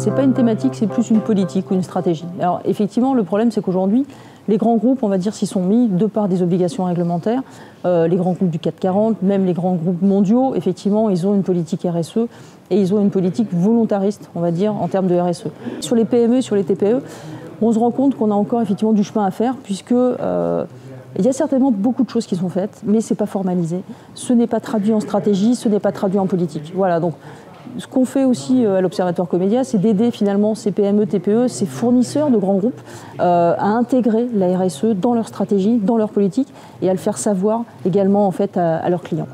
c'est pas une thématique, c'est plus une politique ou une stratégie. Alors effectivement, le problème c'est qu'aujourd'hui, les grands groupes, on va dire, s'y sont mis de par des obligations réglementaires. Les grands groupes du CAC 40, même les grands groupes mondiaux, effectivement, ils ont une politique RSE et ils ont une politique volontariste, on va dire, en termes de RSE. Sur les PME, sur les TPE, on se rend compte qu'on a encore effectivement du chemin à faire, puisque il y a certainement beaucoup de choses qui sont faites, mais ce n'est pas formalisé. Ce n'est pas traduit en stratégie, ce n'est pas traduit en politique. Voilà, donc ce qu'on fait aussi à l'Observatoire Comédia, c'est d'aider finalement ces PME, TPE, ces fournisseurs de grands groupes à intégrer la RSE dans leur stratégie, dans leur politique, et à le faire savoir également en fait à leurs clients.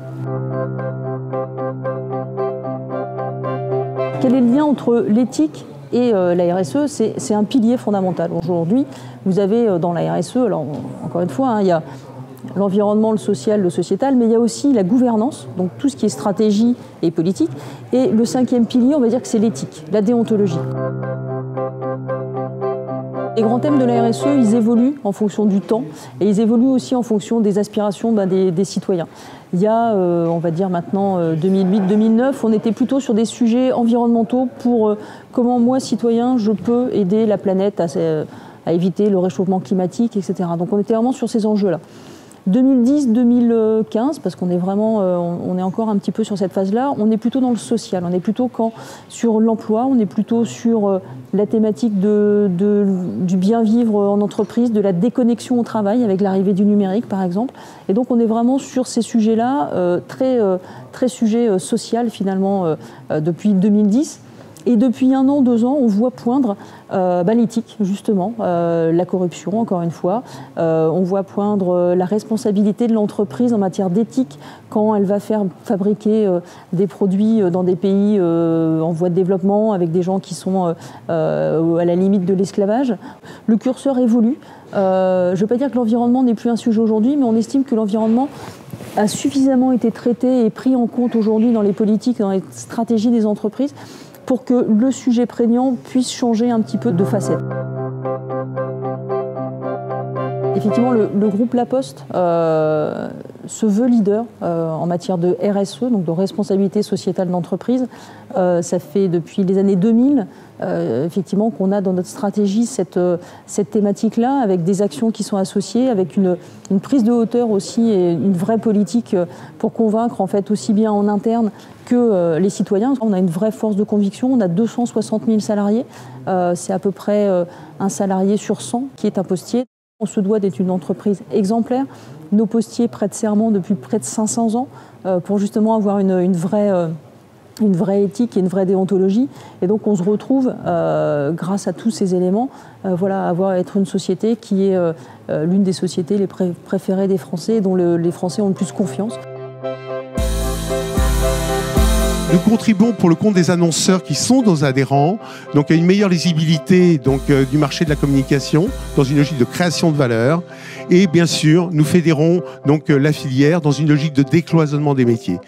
Quel est le lien entre l'éthique et la RSE? C'est un pilier fondamental. Aujourd'hui, vous avez dans la RSE, alors encore une fois, il y a l'environnement, le social, le sociétal, mais il y a aussi la gouvernance, donc tout ce qui est stratégie et politique. Et le cinquième pilier, on va dire que c'est l'éthique, la déontologie. Les grands thèmes de la RSE, ils évoluent en fonction du temps et ils évoluent aussi en fonction des aspirations des citoyens. Il y a, on va dire maintenant, 2008-2009, on était plutôt sur des sujets environnementaux pour comment moi, citoyen, je peux aider la planète à éviter le réchauffement climatique, etc. Donc on était vraiment sur ces enjeux-là. 2010-2015, parce qu'on est vraiment, on est encore un petit peu sur cette phase-là, on est plutôt dans le social, on est plutôt sur l'emploi, on est plutôt sur la thématique du bien vivre en entreprise, de la déconnexion au travail avec l'arrivée du numérique par exemple. Et donc on est vraiment sur ces sujets-là, très sujet social finalement depuis 2010. Et depuis 1 an, 2 ans, on voit poindre l'éthique, justement, la corruption, encore une fois. On voit poindre la responsabilité de l'entreprise en matière d'éthique quand elle va faire fabriquer des produits dans des pays en voie de développement avec des gens qui sont à la limite de l'esclavage. Le curseur évolue. Je ne veux pas dire que l'environnement n'est plus un sujet aujourd'hui, mais on estime que l'environnement a suffisamment été traité et pris en compte aujourd'hui dans les politiques, dans les stratégies des entreprises, pour que le sujet prégnant puisse changer un petit peu de facette. Effectivement, le groupe La Poste se veut leader en matière de RSE, donc de responsabilité sociétale d'entreprise. Ça fait depuis les années 2000 effectivement qu'on a dans notre stratégie cette thématique-là, avec des actions qui sont associées, avec une prise de hauteur aussi et une vraie politique pour convaincre en fait aussi bien en interne que les citoyens. On a une vraie force de conviction, on a 260 000 salariés, c'est à peu près un salarié sur 100 qui est un postier. On se doit d'être une entreprise exemplaire. Nos postiers prêtent serment depuis près de 500 ans pour justement avoir une vraie éthique et une vraie déontologie. Et donc on se retrouve, grâce à tous ces éléments, être une société qui est l'une des sociétés les préférées des Français, dont les Français ont le plus confiance. Nous contribuons pour le compte des annonceurs qui sont nos adhérents, donc à une meilleure lisibilité du marché de la communication, dans une logique de création de valeur. Et bien sûr, nous fédérons la filière dans une logique de décloisonnement des métiers.